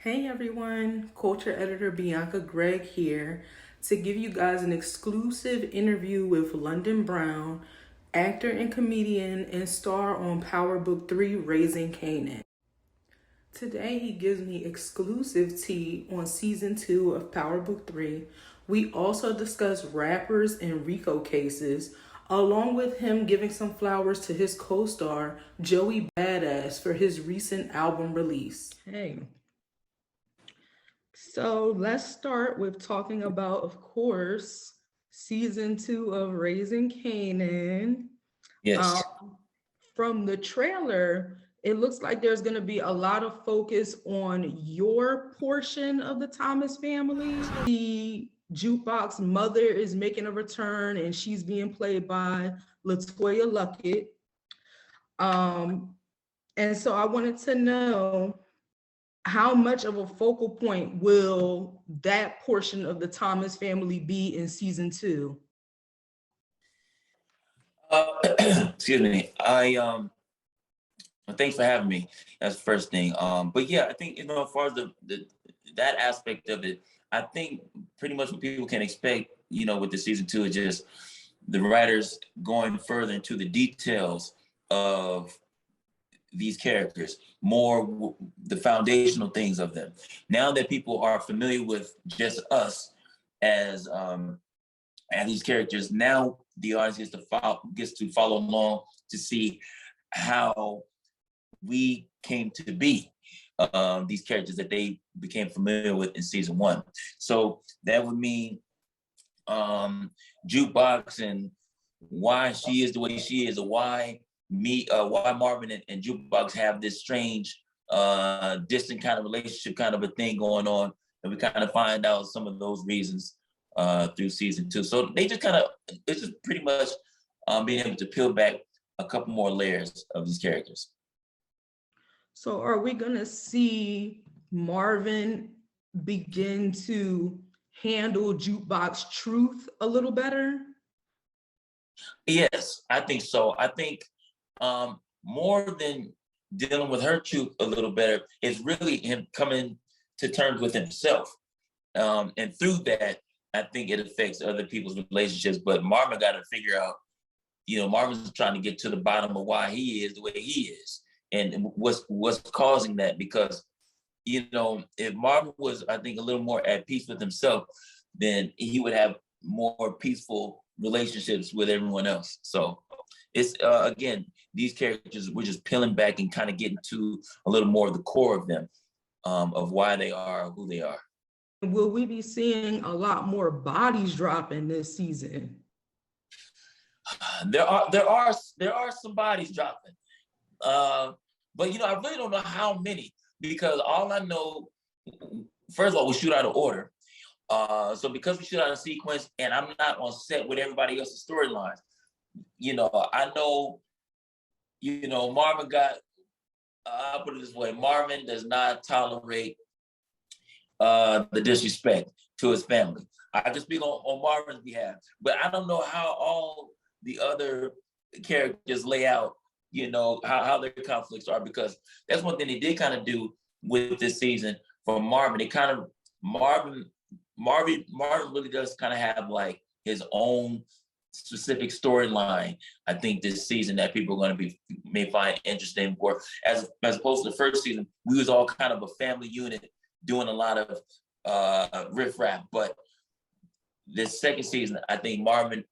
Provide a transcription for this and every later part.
Hey everyone, culture editor Bianca Gregg here to give you guys an exclusive interview with London Brown, actor and comedian and star on Powerbook III Raising Kanan. Today he gives me exclusive tea on season 2 of Powerbook 3. We also discuss rappers and Rico cases, along with him giving some flowers to his co-star Joey Badass for his recent album release. Hey. So let's start with talking about, of course, season 2 of Raising Kanan. Um, Yes. from the trailer, it looks like there's going to be a lot of focus on your portion of the Thomas family. The jukebox mother is making a return, and she's being played by Latoya Luckett. And so I wanted to know, how much of a focal point will that portion of the Thomas family be in season 2? Excuse me. Thanks for having me. That's the first thing. But yeah, I think as far as the that aspect of it, I think pretty much what people can expect, with the season 2 is just the writers going further into the details of these characters, more the foundational things of them. Now that people are familiar with just us as these characters, now the audience gets to follow along to see how we came to be these characters that they became familiar with in season 1. So that would mean Jukebox and why she is the way she is, or why Marvin and Jukebox have this strange distant kind of relationship, kind of a thing going on, and we kind of find out some of those reasons through season 2. So it's just pretty much being able to peel back a couple more layers of these characters. So are we going to see Marvin begin to handle Jukebox truth a little better? Yes, I think so. I think more than dealing with her truth a little better, is really him coming to terms with himself. And through that, I think it affects other people's relationships. But Marvin got to figure out, Marvin's trying to get to the bottom of why he is the way he is, and what's causing that. Because, if Marvin was, I think, a little more at peace with himself, then he would have more peaceful relationships with everyone else. So it's again, these characters, we're just peeling back and kind of getting to a little more of the core of them, of why they are who they are. Will we be seeing a lot more bodies dropping this season? There are some bodies dropping, but I really don't know how many, because all I know, first of all, we shoot out of order. So because we shoot out of sequence, and I'm not on set with everybody else's storylines, I know, Marvin got. I'll put it this way: Marvin does not tolerate the disrespect to his family. I can speak on Marvin's behalf, but I don't know how all the other characters lay out, how their conflicts are, because that's one thing they did kind of do with this season for Marvin. They kind of Marvin really does kind of have like his own specific storyline, I think, this season that people are going to may find interesting. Or as opposed to the first season, we was all kind of a family unit doing a lot of riff rap. But this second season, I think Marvin,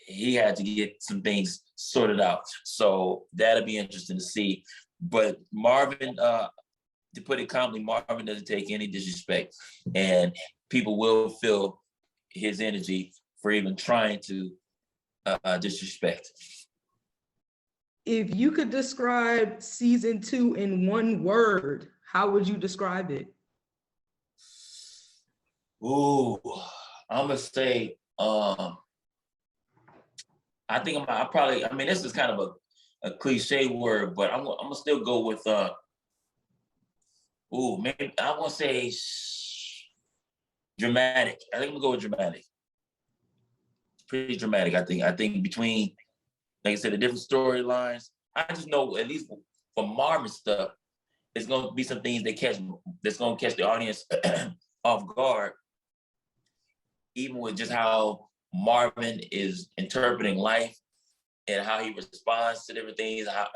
he had to get some things sorted out. So that'll be interesting to see. But Marvin, to put it calmly, Marvin doesn't take any disrespect, and people will feel his energy for even trying to disrespect. If you could describe season 2 in one word, how would you describe it? Ooh, I'm gonna say, I think I probably, this is kind of a cliche word, but I'm gonna still go with, maybe I'm gonna say dramatic. I think I'm gonna go with dramatic. Pretty dramatic, I think. I think between, like I said, the different storylines, I just know, at least for Marvin stuff, it's going to be some things that's going to catch the audience off guard, even with just how Marvin is interpreting life and how he responds to different things. How,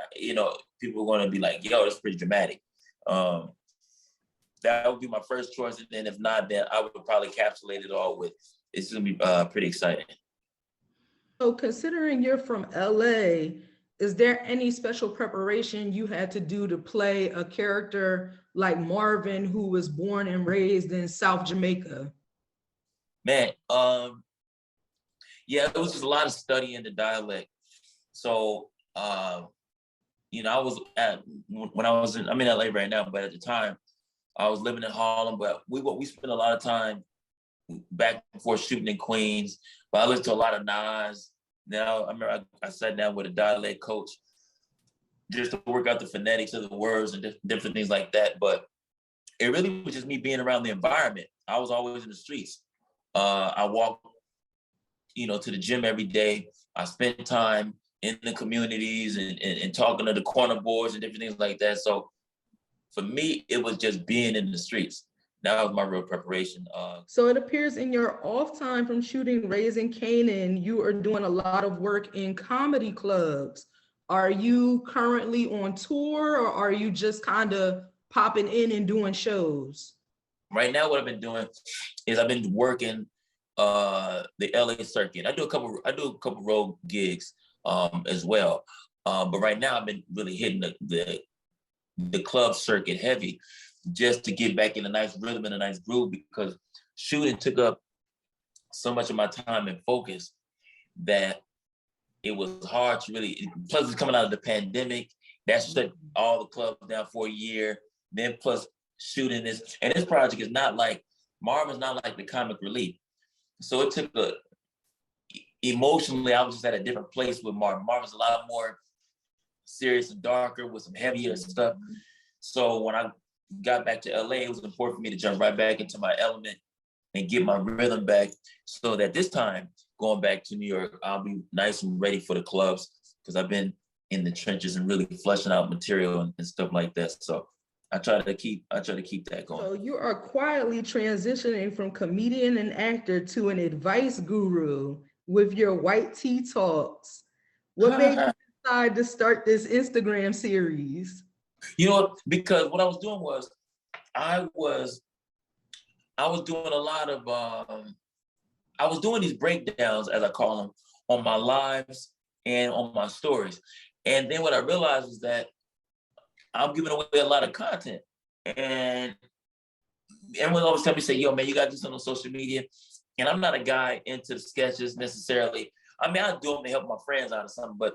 people are going to be like, yo, that's pretty dramatic. That would be my first choice. And then if not, then I would probably encapsulate it all with, it's going to be pretty exciting. So considering you're from LA, is there any special preparation you had to do to play a character like Marvin, who was born and raised in South Jamaica? Man, yeah, it was just a lot of studying the dialect. So, I was when I was I'm in LA right now, but at the time I was living in Harlem, but we spent a lot of time back and forth shooting in Queens. But I listened to a lot of Nas. Now I remember I sat down with a dialect coach just to work out the phonetics of the words and different things like that. But it really was just me being around the environment. I was always in the streets. I walked, to the gym every day. I spent time in the communities and talking to the corner boards and different things like that. So for me, it was just being in the streets. That was my real preparation. So it appears in your off time from shooting Raising Kanan, you are doing a lot of work in comedy clubs. Are you currently on tour, or are you just kind of popping in and doing shows? Right now, what I've been doing is I've been working the LA circuit. I do a couple road gigs as well. But right now I've been really hitting the club circuit heavy, just to get back in a nice rhythm and a nice groove, because shooting took up so much of my time and focus that it was hard to really, plus it's coming out of the pandemic, that shut all the clubs down for a year. Then plus shooting this, and this project is not like, Marvin's not like the comic relief. So it took emotionally, I was just at a different place with Marvin. Marvin's a lot more serious and darker with some heavier stuff. So when I got back to LA, it was important for me to jump right back into my element and get my rhythm back, so that this time going back to New York, I'll be nice and ready for the clubs, because I've been in the trenches and really fleshing out material and stuff like that. So I try to keep that going. So you are quietly transitioning from comedian and actor to an advice guru with your white tea talks. What made you decide to start this Instagram series? Because what I was doing was I was doing a lot of I was doing these breakdowns, as I call them, on my lives and on my stories. And then what I realized is that I'm giving away a lot of content. And everyone always tell me, say, yo, man, you got to do something on social media. And I'm not a guy into the sketches necessarily. I mean, I do them to help my friends out or something, but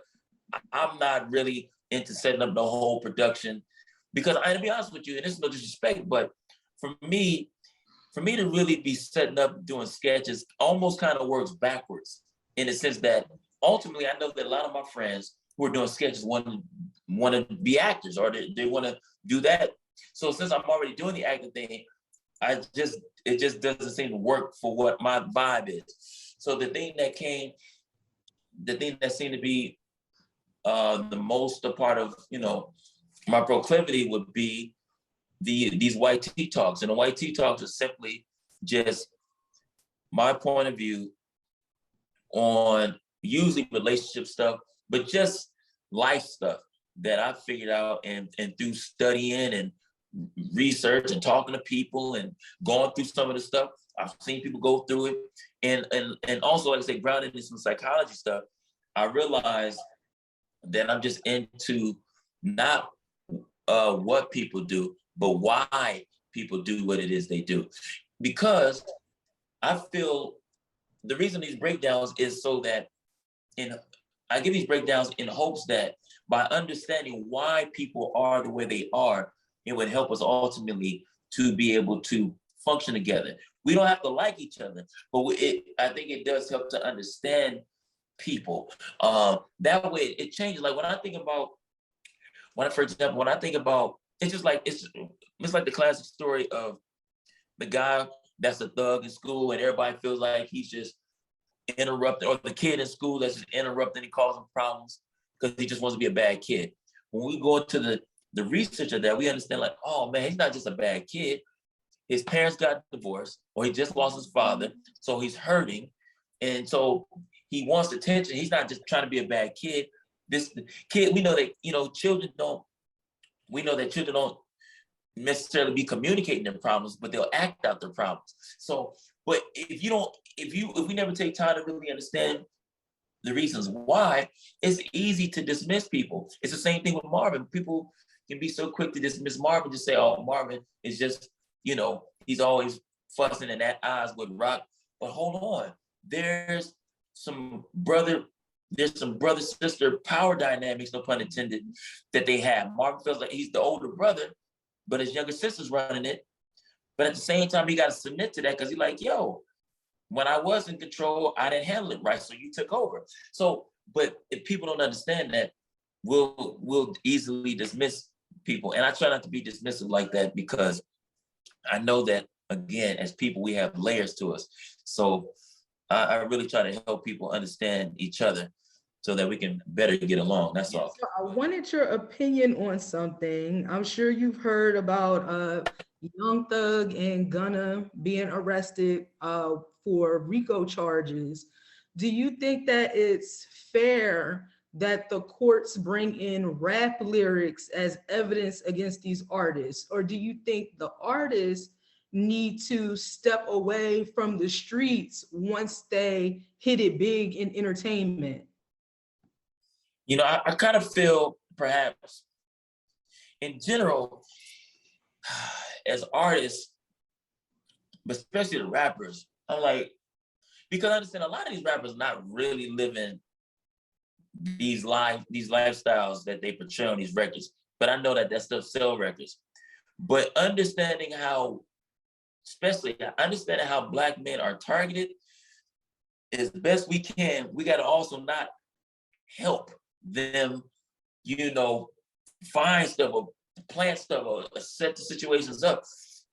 I'm not really into setting up the whole production, because to be honest with you, and this is no disrespect, but for me to really be setting up doing sketches almost kind of works backwards, in the sense that ultimately I know that a lot of my friends who are doing sketches want to be actors, or they want to do that. So since I'm already doing the acting thing, it just doesn't seem to work for what my vibe is. So the thing that seemed to be the most a part of, my proclivity would be these white tea talks. And the white tea talks are simply just my point of view on usually relationship stuff, but just life stuff that I figured out and through studying and research and talking to people and going through some of the stuff. I've seen people go through it. And also, like I say, grounded in some psychology stuff, I realized that I'm just into not what people do, but why people do what it is they do. Because I feel the reason these breakdowns is so that I give these breakdowns in hopes that by understanding why people are the way they are, it would help us ultimately to be able to function together. We don't have to like each other, but I think it does help to understand people. That way it changes. Like when I think about, it's just like, it's like the classic story of the guy that's a thug in school and everybody feels like he's just interrupting, or the kid in school that's just interrupting and causing problems because he just wants to be a bad kid. When we go into the the research of that, we understand like, oh man, he's not just a bad kid. His parents got divorced, or he just lost his father, so he's hurting, and so he wants attention. He's not just trying to be a bad kid. This kid, we know that children don't. We know that children don't necessarily be communicating their problems, but they'll act out their problems. So, but if we never take time to really understand the reasons why, it's easy to dismiss people. It's the same thing with Marvin. People can be so quick to dismiss Marvin, just say, oh, Marvin is just, he's always fussing and at odds with Rock. But hold on, there's some brother-sister power dynamics, no pun intended, that they have. Marvin feels like he's the older brother, but his younger sister's running it. But at the same time, he got to submit to that because he's like, yo, when I was in control, I didn't handle it right, so you took over. So, but if people don't understand that, we'll easily dismiss people. And I try not to be dismissive like that because I know that, again, as people, we have layers to us. So I really try to help people understand each other so that we can better get along. That's all. So I wanted your opinion on something. I'm sure you've heard about Young Thug and Gunna being arrested for Rico charges. Do you think that it's fair that the courts bring in rap lyrics as evidence against these artists? Or do you think the artists need to step away from the streets once they hit it big in entertainment? I kind of feel perhaps in general, as artists, but especially the rappers, I'm like, because I understand a lot of these rappers not really living these lifestyles that they portray on these records. But I know that still sell records. But understanding how Black men are targeted as best we can, we got to also not help them, find stuff or plant stuff or set the situations up.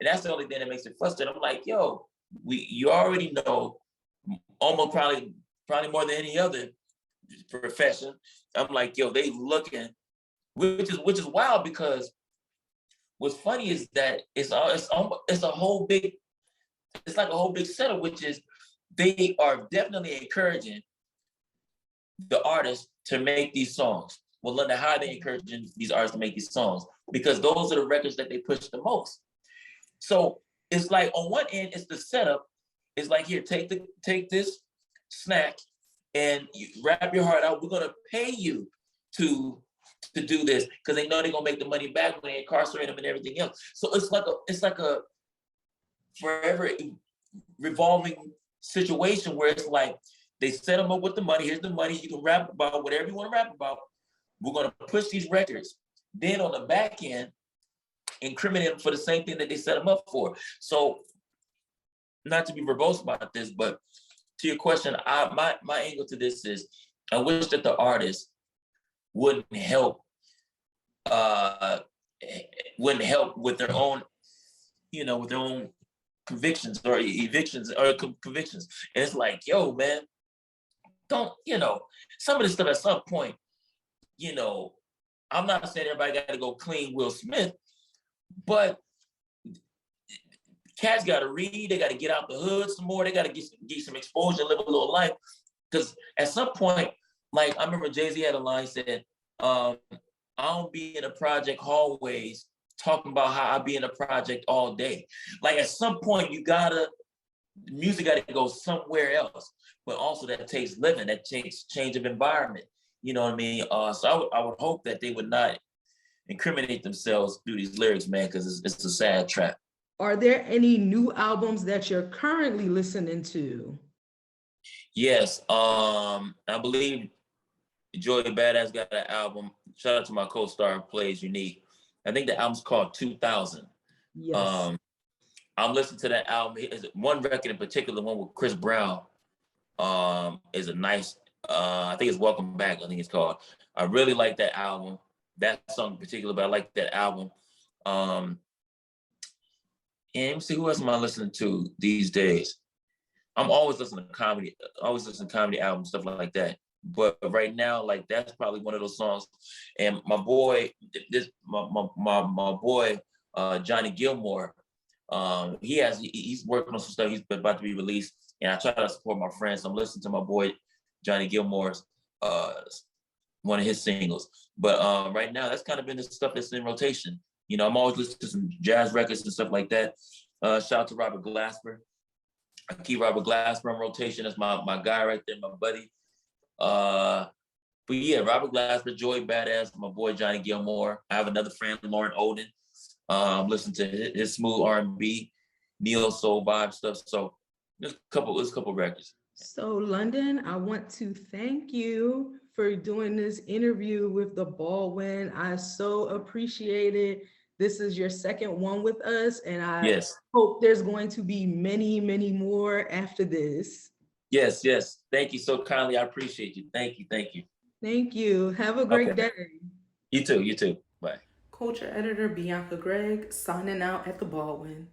And that's the only thing that makes it frustrating. I'm like, yo, you already know, almost probably more than any other profession. I'm like, yo, they looking, which is wild, because what's funny is that it's like a whole big setup, which is they are definitely encouraging the artists to make these songs. Well, London, how are they encouraging these artists to make these songs? Because those are the records that they push the most. So it's like on one end, it's the setup. It's like, here, take this snack and you wrap your heart out. We're gonna pay you to do this because they know they're gonna make the money back when they incarcerate them and everything else. So it's like a forever revolving situation where it's like they set them up with the money. Here's the money. You can rap about whatever you want to rap about. We're gonna push these records. Then on the back end, incriminate them for the same thing that they set them up for. So, not to be verbose about this, but to your question, my angle to this is, I wish that the artists wouldn't help with their own, with their own convictions or evictions or convictions. And it's like, yo, man, don't, some of this stuff at some point, I'm not saying everybody got to go clean Will Smith, but cats got to read. They got to get out the hood some more. They got to get some exposure, live a little life. Because at some point, like I remember Jay-Z had a line said, I don't be in the project hallways talking about how I be in a project all day. Like at some point, music got to go somewhere else. But also that takes living, that takes change of environment. You know what I mean? So I would hope that they would not incriminate themselves through these lyrics, man, because it's a sad trap. Are there any new albums that you're currently listening to? Yes, I believe Joey Badass got an album. Shout out to my co-star, Plays Unique. I think the album's called 2000. Yes. I'm listening to that album. One record in particular, the one with Chris Brown, is a nice, I think it's Welcome Back, I think it's called. I really like that album. That song in particular, but I like that album. And let me see, who else am I listening to these days? I'm always listening to comedy albums, stuff like that. But right now, like that's probably one of those songs. And my boy, my boy, Johnny Gilmore, he's working on some stuff. He's about to be released, and I try to support my friends. So I'm listening to my boy Johnny Gilmore's one of his singles. But right now, that's kind of been the stuff that's in rotation. You know, I'm always listening to some jazz records and stuff like that. Shout out to Robert Glasper. I keep Robert Glasper on rotation. That's my guy right there, my buddy. But yeah, Robert Glasper, Joey Badass, my boy Johnny Gilmore. I have another friend, Lauren Oden. Listen to his smooth R&B, neo soul vibe stuff. So there's a couple records. So London, I want to thank you for doing this interview with the Baldwin. I so appreciate it. This is your second one with us, and I hope there's going to be many, many more after this. Yes. Thank you so kindly. I appreciate you. Thank you. Thank you. Have a great day. You too. Bye. Culture editor Bianca Gregg signing out at the Baldwin.